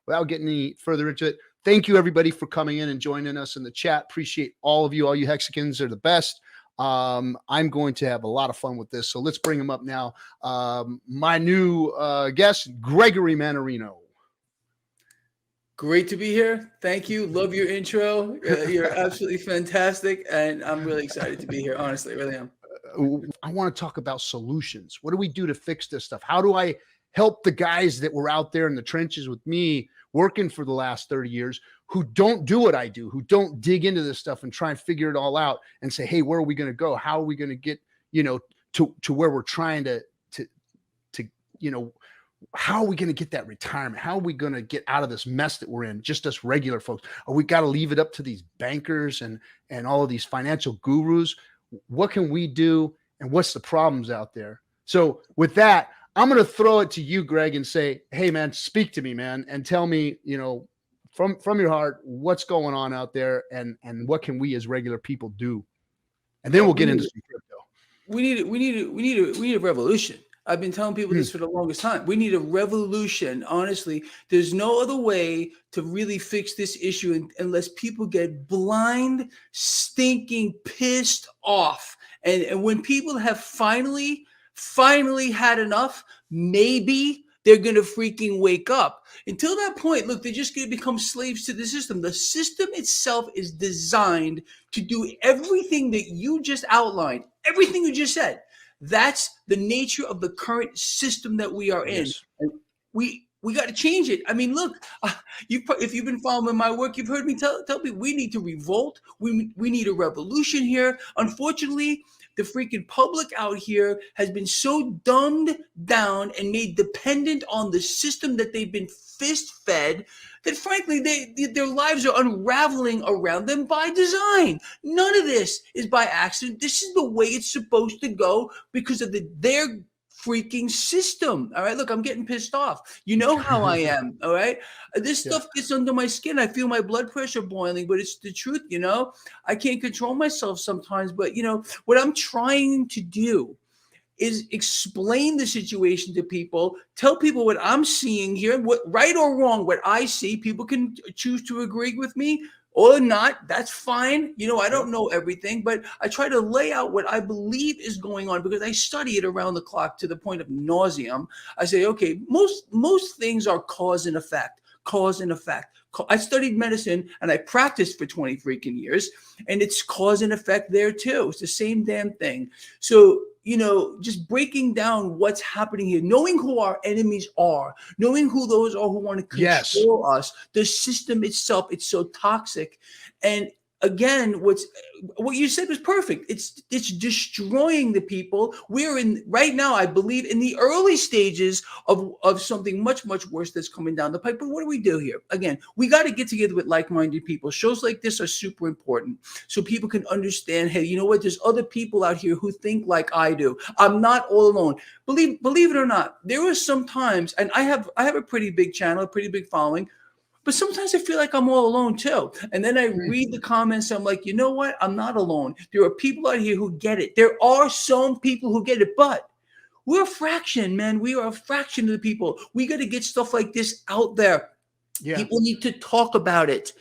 Without getting any further into it, thank you everybody for coming in and joining us in the chat. Appreciate all of you. All you Hexicans are the best. I'm going to have a lot of fun with this. So let's bring him up now. My new guest, Gregory Mannarino. Great to be here. Thank you. Love your intro. You're absolutely fantastic. And I'm really excited to be here. Honestly, I really am. I want to talk about solutions. What do we do to fix this stuff? How do I help the guys that were out there in the trenches with me working for the last 30 years who don't do what I do, who don't dig into this stuff and try and figure it all out and say, hey, where are we going to go? How are we going to get, to where we're trying to, how are we going to get that retirement? How are we going to get out of this mess that we're in? Just us regular folks. Or we got to leave it up to these bankers and all of these financial gurus. What can we do? And what's the problems out there? So with that, I'm going to throw it to you, Greg, and say, hey, man, speak to me, man, and tell me, from your heart, what's going on out there and what can we as regular people do? And then we'll get into some crypto. We need a revolution. I've been telling people this for the longest time. We need a revolution. Honestly, there's no other way to really fix this issue unless people get blind, stinking, pissed off. And when people have finally had enough, maybe they're going to freaking wake up. Until that point, look, they're just going to become slaves to the system. The system itself is designed to do everything that you just outlined, everything you just said. That's the nature of the current system that we are in. Yes. And we got to change it. I mean, look, if you've been following my work, you've heard me tell people we need to revolt. We need a revolution here. Unfortunately, the freaking public out here has been so dumbed down and made dependent on the system that they've been fist fed that frankly, their lives are unraveling around them by design. None of this is by accident. This is the way it's supposed to go because of their freaking system. All right, look, I'm getting pissed off. You know how I am. All right, this stuff gets under my skin. I feel my blood pressure boiling, but it's the truth. I can't control myself sometimes, but what I'm trying to do is explain the situation to people, tell people what I'm seeing here, what right or wrong, what I see. People can choose to agree with me or not. That's fine. I don't know everything, but I try to lay out what I believe is going on because I study it around the clock to the point of nauseum. I say, okay, most things are cause and effect. I studied medicine and I practiced for 20 freaking years, and it's cause and effect there too. It's the same damn thing. So, just breaking down what's happening here, knowing who our enemies are, knowing who those are who want to control us, the system itself, it's so toxic. And again, what you said was perfect. It's destroying the people. We're in right now, I believe, in the early stages of something much, much worse that's coming down the pipe. But what do we do here? Again, we got to get together with like-minded people. Shows like this are super important so people can understand, hey, you know what? There's other people out here who think like I do. I'm not all alone. Believe it or not, there are some times, and I have a pretty big channel, a pretty big following, but sometimes I feel like I'm all alone too. And then I read the comments. I'm like, you know what? I'm not alone. There are people out here who get it. There are some people who get it, but we're a fraction, man. We are a fraction of the people. We got to get stuff like this out there. Yeah. People need to talk about it.